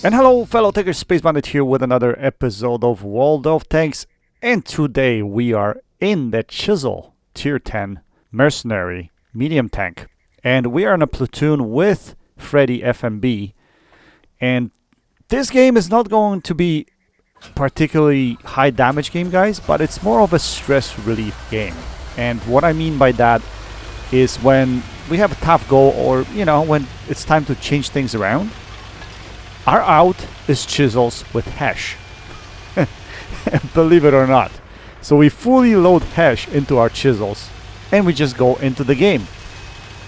And hello fellow takers, Space Bandit here with another episode of World of Tanks, and today we are in the Chisel Tier 10 Mercenary Medium Tank, and we are in a platoon with Freddy FMB, and this game is not going to be particularly high damage game, guys, but it's more of a stress relief game. And what I mean by that is when we have a tough goal, or when it's time to change things around, our out is Chisels with HESH. Believe it or not. So we fully load HESH into our Chisels and we just go into the game.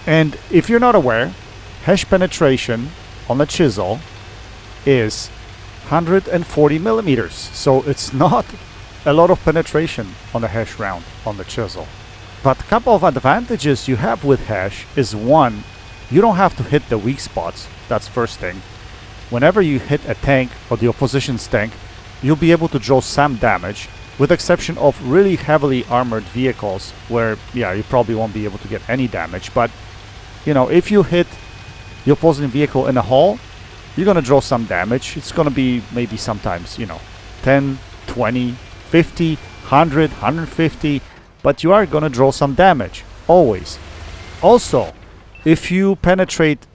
And if you're not aware, HESH penetration on the Chisel is 140 millimeters. So it's not a lot of penetration on the HESH round on the Chisel. But a couple of advantages you have with HESH is, one, you don't have to hit the weak spots. That's first thing. Whenever you hit a tank or the opposition's tank, you'll be able to draw some damage, with exception of really heavily armored vehicles where, you probably won't be able to get any damage. But, if you hit the opposing vehicle in a hull, you're going to draw some damage. It's going to be maybe sometimes, 10, 20, 50, 100, 150, but you are going to draw some damage, always. Also, if you penetrate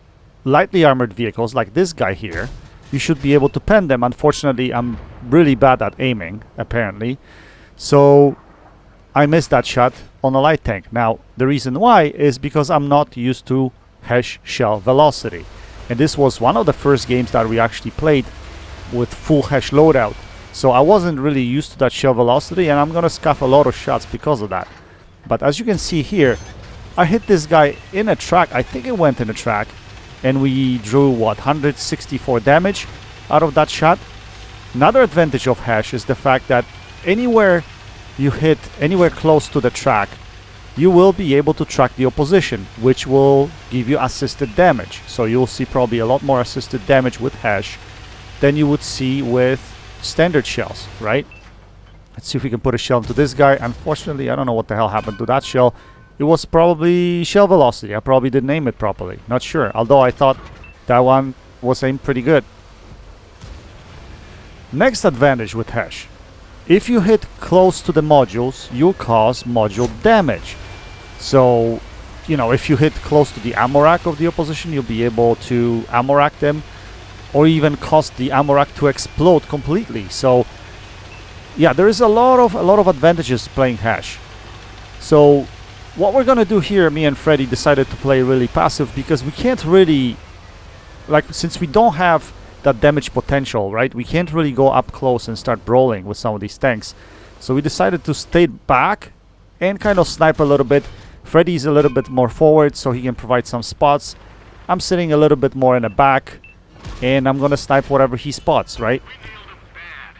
lightly armored vehicles like this guy here, you should be able to pen them. Unfortunately, I'm really bad at aiming, apparently, so I missed that shot on a light tank. Now, the reason why is because I'm not used to HESH shell velocity, and this was one of the first games that we actually played with full HESH loadout, so I wasn't really used to that shell velocity, and I'm gonna scuff a lot of shots because of that. But as you can see here, I hit this guy in a track. I think it went in a track, and we drew, 164 damage out of that shot. Another advantage of HESH is the fact that anywhere you hit, anywhere close to the track, you will be able to track the opposition, which will give you assisted damage. So you'll see probably a lot more assisted damage with HESH than you would see with standard shells, right? Let's see if we can put a shell into this guy. Unfortunately, I don't know what the hell happened to that shell. It was probably shell velocity. I probably didn't aim it properly. Not sure. Although I thought that one was aimed pretty good. Next advantage with HESH. If you hit close to the modules, you cause module damage. So, if you hit close to the ammo rack of the opposition, you'll be able to ammo rack them, or even cause the ammo rack to explode completely. So, there is a lot of advantages playing HESH. So, what we're gonna do here, me and Freddy decided to play really passive because we can't really, since we don't have that damage potential, right? We can't really go up close and start brawling with some of these tanks. So we decided to stay back and kind of snipe a little bit. Freddy's a little bit more forward so he can provide some spots. I'm sitting a little bit more in the back and I'm gonna snipe whatever he spots, right?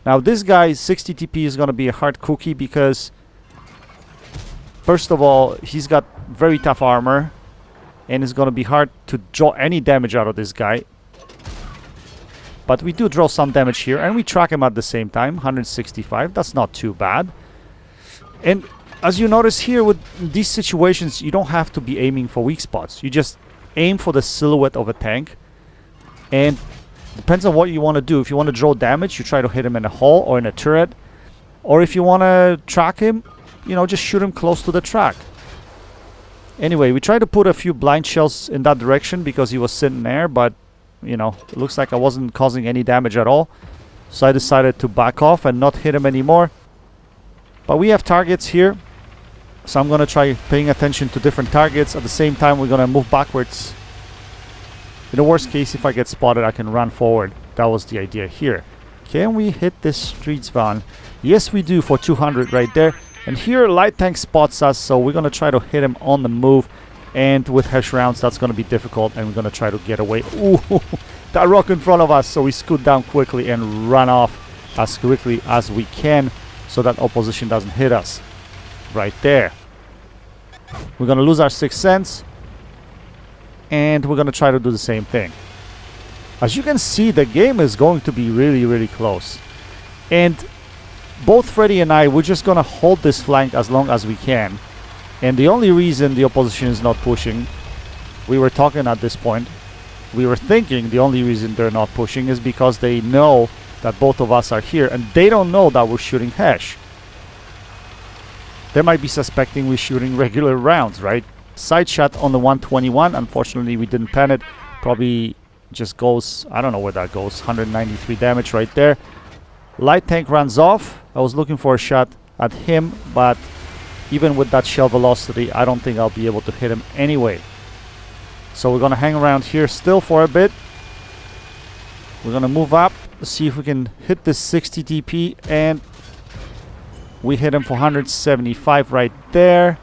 Now this guy's 60 TP is gonna be a hard cookie because, first of all, he's got very tough armor, and it's going to be hard to draw any damage out of this guy. But we do draw some damage here, and we track him at the same time, 165. That's not too bad. And as you notice here, with these situations, you don't have to be aiming for weak spots. You just aim for the silhouette of a tank, and depends on what you want to do. If you want to draw damage, you try to hit him in a hull or in a turret. Or if you want to track him, just shoot him close to the track. Anyway, we tried to put a few blind shells in that direction because he was sitting there, but, it looks like I wasn't causing any damage at all. So I decided to back off and not hit him anymore. But we have targets here, so I'm going to try paying attention to different targets. At the same time, we're going to move backwards. In the worst case, if I get spotted, I can run forward. That was the idea here. Can we hit this streets van? Yes, we do, for 200 right there. And here light tank spots us, so we're gonna try to hit him on the move, and with HESH rounds that's gonna be difficult, and we're gonna try to get away. Ooh, that rock in front of us, so we scoot down quickly and run off as quickly as we can so that opposition doesn't hit us. Right there. We're gonna lose our 6th sense, and we're gonna try to do the same thing. As you can see, the game is going to be really, really close. And both Freddy and I, we're just gonna hold this flank as long as we can. And the only reason the opposition is not pushing, we were talking at this point, we were thinking the only reason they're not pushing is because they know that both of us are here, and they don't know that we're shooting HESH. They might be suspecting we're shooting regular rounds, right? Side shot on the 121. Unfortunately, we didn't pen it. Probably just goes, I don't know where that goes. 193 damage right there. Light tank runs off. I was looking for a shot at him, but even with that shell velocity, I don't think I'll be able to hit him anyway. So we're gonna hang around here still for a bit. We're gonna move up to see if we can hit this 60 TP, and we hit him for 175 right there.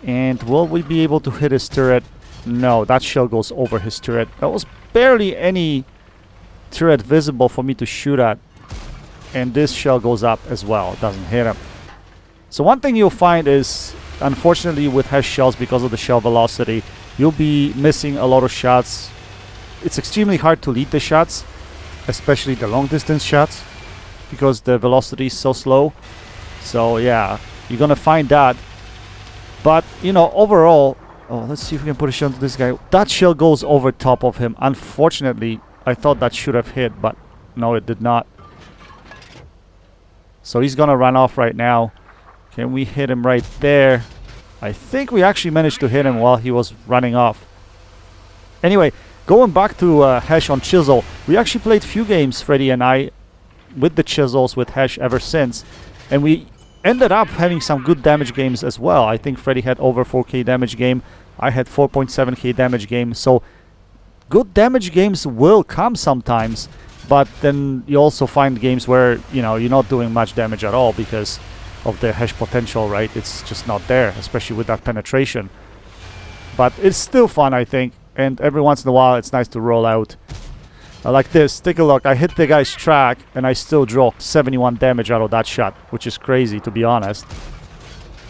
And will we be able to hit his turret? No, that shell goes over his turret. There was barely any turret visible for me to shoot at. And this shell goes up as well. It doesn't hit him. So one thing you'll find is, unfortunately with HESH shells, because of the shell velocity, you'll be missing a lot of shots. It's extremely hard to lead the shots, especially the long distance shots, because the velocity is so slow. So yeah, you're gonna find that. But you know, overall, oh, let's see if we can put a shell into this guy. That shell goes over top of him. Unfortunately, I thought that should have hit, but no, it did not. So he's gonna run off right now. Can we hit him right there? I think we actually managed to hit him while he was running off. Anyway, going back to HESH on Chisel, we actually played few games, Freddy and I, with the Chisels, with HESH ever since. And we ended up having some good damage games as well. I think Freddy had over 4k damage game. I had 4.7k damage game. So good damage games will come sometimes. But then you also find games where, you know, you're not doing much damage at all because of the HESH potential, right? It's just not there, especially with that penetration. But it's still fun, I think. And every once in a while, it's nice to roll out. Like this. Take a look. I hit the guy's track, and I still draw 71 damage out of that shot, which is crazy, to be honest.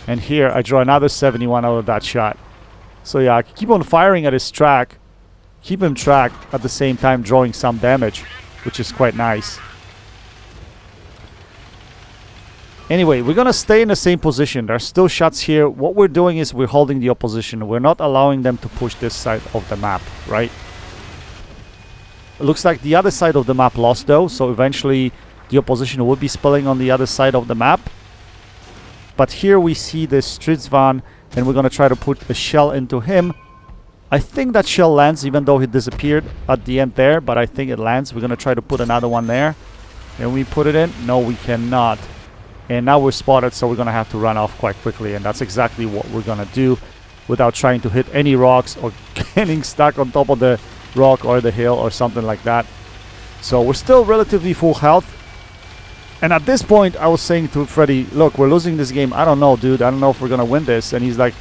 And here, I draw another 71 out of that shot. So yeah, I keep on firing at his track. Keep him tracked at the same time drawing some damage, which is quite nice. Anyway, we're gonna stay in the same position. There are still shots here. What we're doing is we're holding the opposition. We're not allowing them to push this side of the map, right? It looks like the other side of the map lost though, so eventually the opposition will be spilling on the other side of the map. But here we see this Stridsvan, and we're gonna try to put a shell into him. I think that shell lands, even though he disappeared at the end there, but I think it lands. We're gonna try to put another one there. Can we put it in? No, we cannot. And now we're spotted, so we're gonna have to run off quite quickly, and that's exactly what we're gonna do without trying to hit any rocks or getting stuck on top of the rock or the hill or something like that. So we're still relatively full health. And at this point, I was saying to Freddy, look, we're losing this game. I don't know, dude. I don't know if we're gonna win this. And he's like,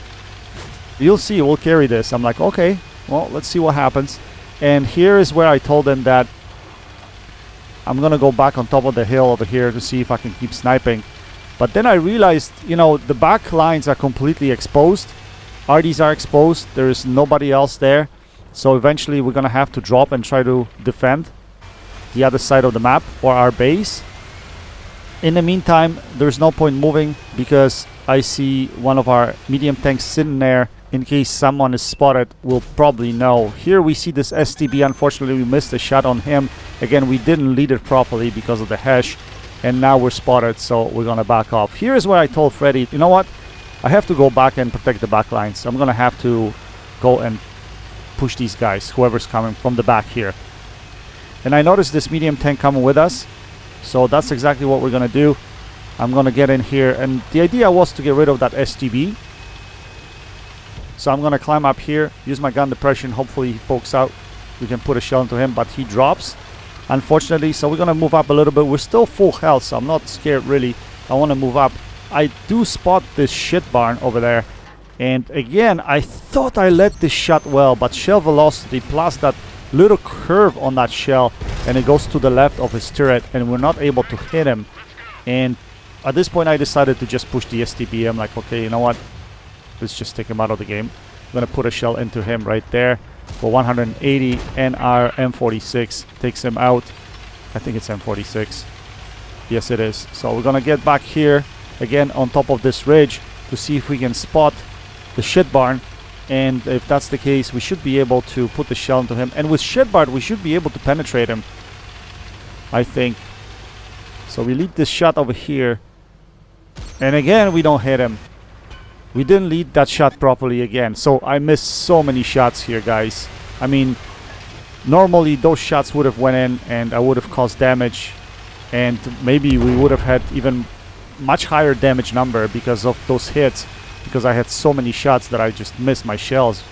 you'll see, we'll carry this. I'm like, okay, well, let's see what happens. And here is where I told him that I'm gonna go back on top of the hill over here to see if I can keep sniping. But then I realized, you know, the back lines are completely exposed. Arties are exposed. There is nobody else there. So eventually we're gonna have to drop and try to defend the other side of the map or our base. In the meantime, there's no point moving because I see one of our medium tanks sitting there. In case someone is spotted, we'll probably know. Here we see this STB. Unfortunately, we missed a shot on him. Again, we didn't lead it properly because of the HESH. And now we're spotted, so we're gonna back off. Here is where I told Freddy, you know what? I have to go back and protect the back lines. I'm gonna have to go and push these guys, whoever's coming from the back here. And I noticed this medium tank coming with us. So that's exactly what we're gonna do. I'm gonna get in here, and the idea was to get rid of that STB. So I'm gonna climb up here, use my gun depression, hopefully he pokes out. We can put a shell into him, but he drops, unfortunately. So we're gonna move up a little bit. We're still full health, so I'm not scared really. I wanna move up. I do spot this shit barn over there. And again, I thought I led this shot well, but shell velocity plus that little curve on that shell, and it goes to the left of his turret, and we're not able to hit him. And at this point I decided to just push the STB. I'm like, okay, you know what, let's just take him out of the game. I'm gonna put a shell into him right there for 180, and our M46 takes him out. I think it's M46. Yes, it is. So we're gonna get back here again on top of this ridge to see if we can spot the shit barn. And if that's the case, we should be able to put the shell into him. And with Shedbart, we should be able to penetrate him, I think. So we lead this shot over here. And again, we don't hit him. We didn't lead that shot properly again. So I missed so many shots here, guys. I mean, normally those shots would have went in and I would have caused damage. And maybe we would have had even much higher damage number because of those hits. Because I had so many shots that I just missed my shells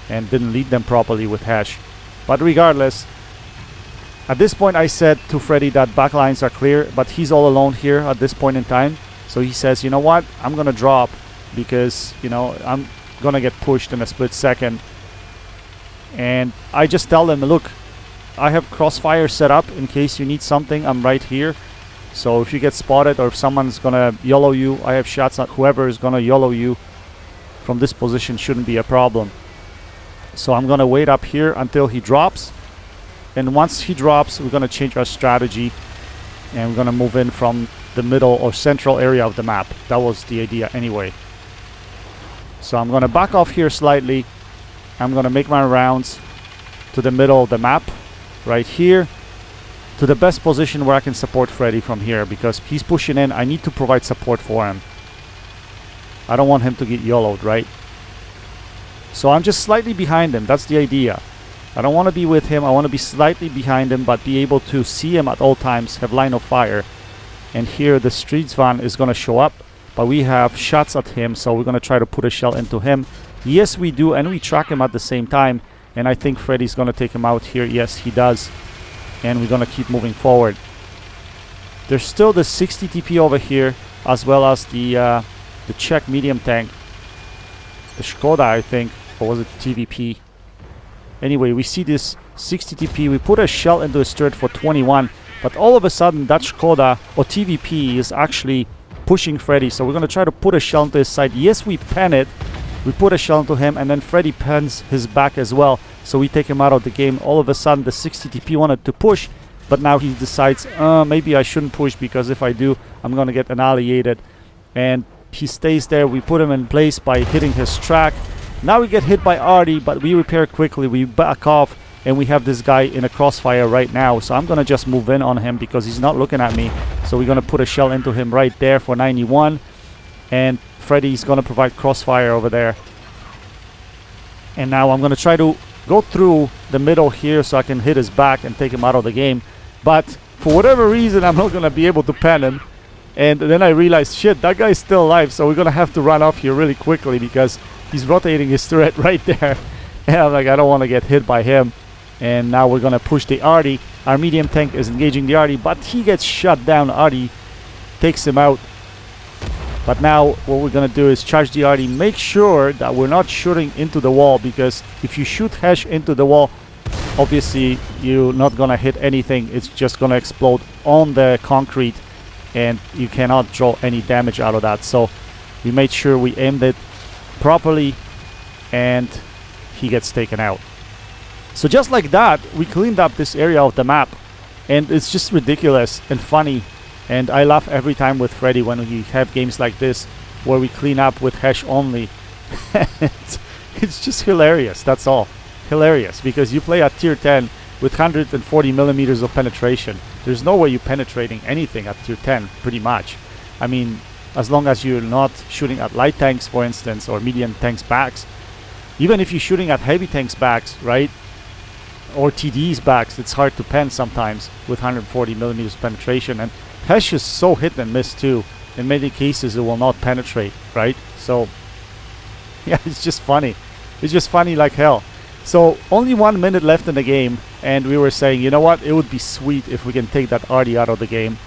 and didn't lead them properly with HESH. But regardless, at this point I said to Freddy that backlines are clear, but he's all alone here at this point in time. So he says, you know what, I'm gonna drop because, you know, I'm gonna get pushed in a split second. And I just tell them, look, I have crossfire set up in case you need something. I'm right here. So if you get spotted or if someone's gonna YOLO you, I have shots on whoever is gonna YOLO you from this position. Shouldn't be a problem. So I'm gonna wait up here until he drops. And once he drops, we're gonna change our strategy. And we're gonna move in from the middle or central area of the map. That was the idea anyway. So I'm gonna back off here slightly. I'm gonna make my rounds to the middle of the map. Right here. To the best position where I can support Freddy from here, because he's pushing in. I need to provide support for him. I don't want him to get YOLO'd, right? So I'm just slightly behind him. That's the idea. I don't want to be with him. I want to be slightly behind him, but be able to see him at all times, have line of fire. And here the streets van is going to show up, but we have shots at him, so we're going to try to put a shell into him. Yes, we do, and we track him at the same time. And I think Freddy's going to take him out here. Yes, he does. And we're gonna keep moving forward. There's still the 60 TP over here, as well as the Czech medium tank, the Skoda, I think, or was it TVP? Anyway, we see this 60 TP. We put a shell into his turret for 21, but all of a sudden that Skoda or TVP is actually pushing Freddy. So we're gonna try to put a shell into his side. Yes, we pen it. We put a shell into him, and then Freddy pens his back as well. So we take him out of the game. All of a sudden, the 60 TP wanted to push, but now he decides, maybe I shouldn't push, because if I do, I'm going to get annihilated. And he stays there. We put him in place by hitting his track. Now we get hit by Arty, but we repair quickly. We back off, and we have this guy in a crossfire right now. So I'm going to just move in on him because he's not looking at me. So we're going to put a shell into him right there for 91. And Freddy's going to provide crossfire over there. And now I'm going to try to go through the middle here so I can hit his back and take him out of the game. But for whatever reason, I'm not going to be able to pen him. And then I realized, shit, that guy's still alive. So we're going to have to run off here really quickly because he's rotating his turret right there. And I'm like, I don't want to get hit by him. And now we're going to push the arty. Our medium tank is engaging the arty, but he gets shut down. Arty takes him out. But now what we're going to do is charge the arty. Make sure that we're not shooting into the wall, because if you shoot HESH into the wall, obviously you're not going to hit anything. It's just going to explode on the concrete and you cannot draw any damage out of that. So we made sure we aimed it properly and he gets taken out. So just like that, we cleaned up this area of the map, and it's just ridiculous and funny. And I laugh every time with Freddy when we have games like this where we clean up with HESH only. It's just hilarious, that's all. Hilarious, because you play at tier 10 with 140 millimeters of penetration. There's no way you're penetrating anything at tier 10, pretty much. I mean, as long as you're not shooting at light tanks, for instance, or medium tanks backs. Even if you're shooting at heavy tanks backs, right? Or TD's backs, it's hard to pen sometimes with 140 millimeters penetration. And HESH is so hit and miss too. In many cases it will not penetrate, right? So yeah, it's just funny. It's just funny like hell. So only 1 minute left in the game, and we were saying, you know what, it would be sweet if we can take that arty out of the game.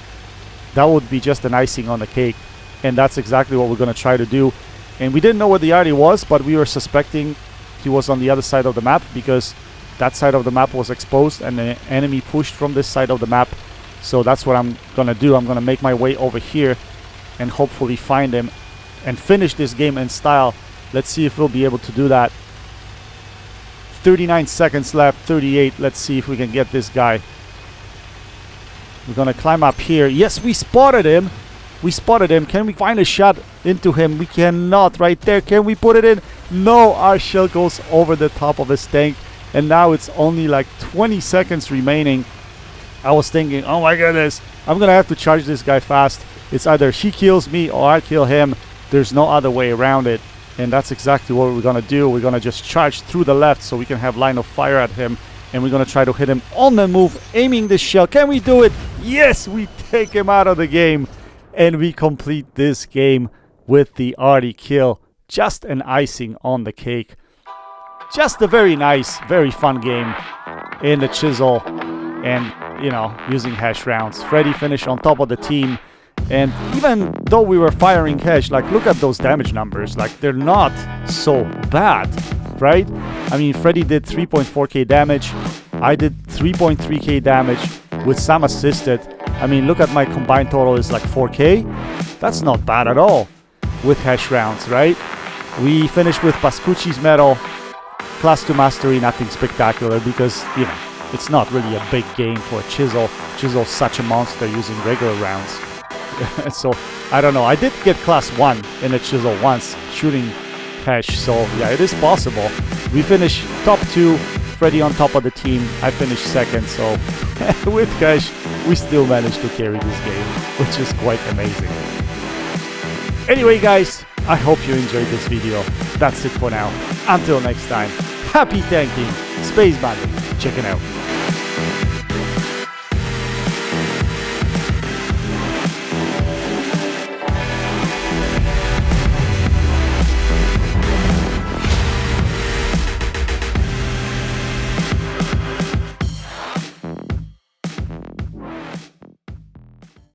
That would be just an icing on the cake, and that's exactly what we're going to try to do. And we didn't know what the arty was, but we were suspecting he was on the other side of the map, because that side of the map was exposed and the enemy pushed from this side of the map. So that's what I'm gonna do. I'm gonna make my way over here and hopefully find him and finish this game in style. Let's see if we'll be able to do that. 39 seconds left, 38. Let's see if we can get this guy. We're gonna climb up here. Yes, we spotted him. We spotted him. Can we find a shot into him? We cannot. Right there. Can we put it in? No, our shell goes over the top of his tank, and now it's only like 20 seconds remaining. I was thinking, oh my goodness, I'm gonna have to charge this guy fast. It's either he kills me or I kill him. There's no other way around it. And that's exactly what we're gonna do. We're gonna just charge through the left so we can have line of fire at him. And we're gonna try to hit him on the move, aiming the shell. Can we do it? Yes, we take him out of the game. And we complete this game with the arty kill. Just an icing on the cake. Just a very nice, very fun game in the Chisel. And, you know, using HESH rounds. Freddy finished on top of the team. And even though we were firing HESH, like, look at those damage numbers. Like, they're not so bad, right? I mean, Freddy did 3.4k damage. I did 3.3k damage with some assisted. I mean, look at my combined total is like 4k. That's not bad at all with HESH rounds, right? We finished with Pascucci's medal. Class 2 mastery, nothing spectacular because, you know, it's not really a big game for Chisel. Chisel's such a monster using regular rounds. So, I don't know. I did get class 1 in a Chisel once, shooting HESH. So, yeah, it is possible. We finished top 2. Freddy on top of the team. I finished second. So, with HESH, we still managed to carry this game, which is quite amazing. Anyway, guys, I hope you enjoyed this video. That's it for now. Until next time, happy tanking. Space Bandit, checking out.